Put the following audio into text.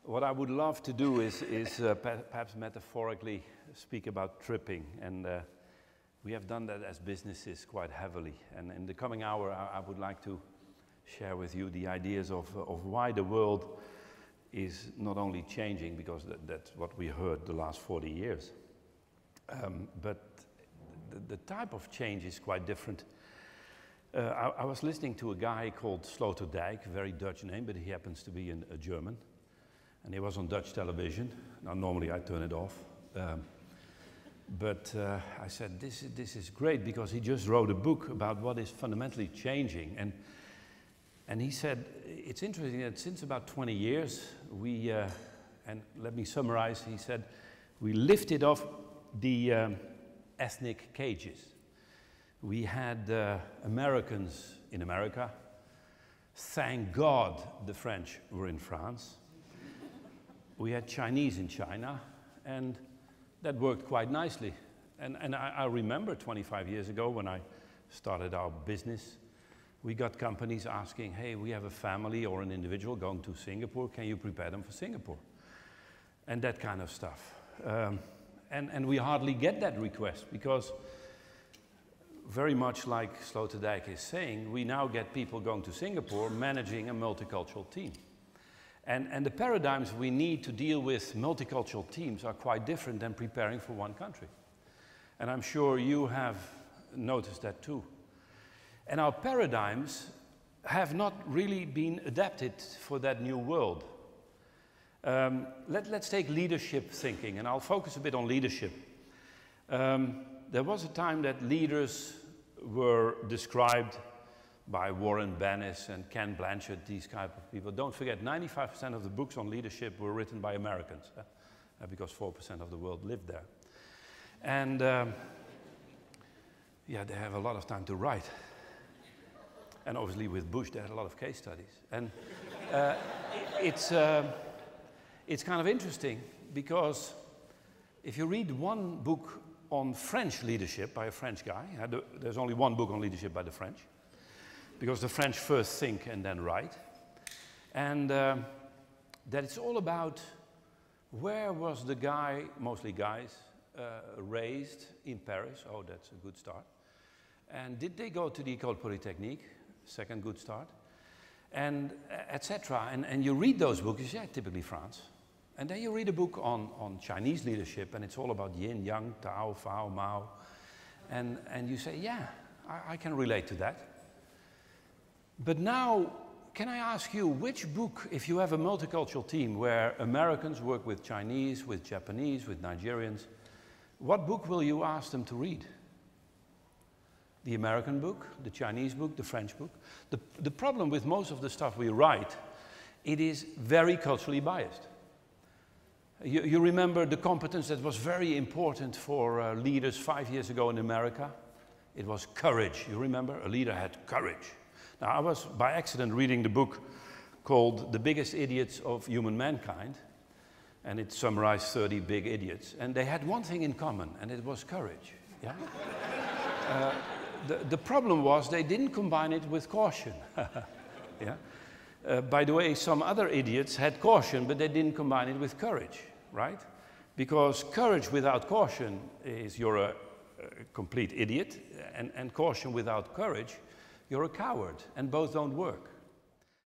What I would love to do is perhaps metaphorically speak about tripping, and we have done that as businesses quite heavily. And in the coming hour, I would like to share with you the ideas of why the world is not only changing, because that's what we heard the last 40 years, but the type of change is quite different. I was listening to a guy called Sloterdijk, a very Dutch name, but he happens to be a German. And he was on Dutch television. Now, normally I turn it off. But I said, this is great, because he just wrote a book about what is fundamentally changing. And he said, it's interesting that since about 20 years, we, and let me summarize, he said, we lifted off the ethnic cages. We had Americans in America. Thank God the French were in France. We had Chinese in China, and that worked quite nicely. And I remember 25 years ago when I started our business, we got companies asking, hey, we have a family or an individual going to Singapore, can you prepare them for Singapore? And that kind of stuff. And we hardly get that request, because very much like Sloterdijk is saying, we now get people going to Singapore managing a multicultural team. And the paradigms we need to deal with multicultural teams are quite different than preparing for one country. And I'm sure you have noticed that too. And our paradigms have not really been adapted for that new world. Let's take leadership thinking, and I'll focus a bit on leadership. There was a time that leaders were described by Warren Bennis and Ken Blanchard, these type of people. Don't forget, 95% of the books on leadership were written by Americans, because 4% of the world lived there. And yeah, they have a lot of time to write. And obviously with Bush, they had a lot of case studies. And it's kind of interesting, because if you read one book on French leadership by a French guy, there's only one book on leadership by the French, because the French first think and then write. And that it's all about where was the guy, mostly guys, raised in Paris. Oh, that's a good start. And did they go to the École Polytechnique? Second good start. And etc. And you read those books, you say, yeah, typically France. And then you read a book on Chinese leadership, and it's all about yin, yang, Tao, Fao, Mao. And you say, yeah, I can relate to that. But now, can I ask you, which book, if you have a multicultural team where Americans work with Chinese, with Japanese, with Nigerians, what book will you ask them to read? The American book, the Chinese book, the French book? The problem with most of the stuff we write, it is very culturally biased. You remember the competence that was very important for leaders 5 years ago in America? It was courage. You remember? A leader had courage. Now, I was by accident reading the book called The Biggest Idiots of Human Mankind, and it summarized 30 big idiots. And they had one thing in common, and it was courage. Yeah? The problem was they didn't combine it with caution. Yeah? By the way, some other idiots had caution, but they didn't combine it with courage, right? Because courage without caution is you're a complete idiot, and caution without courage, you're a coward, and both don't work.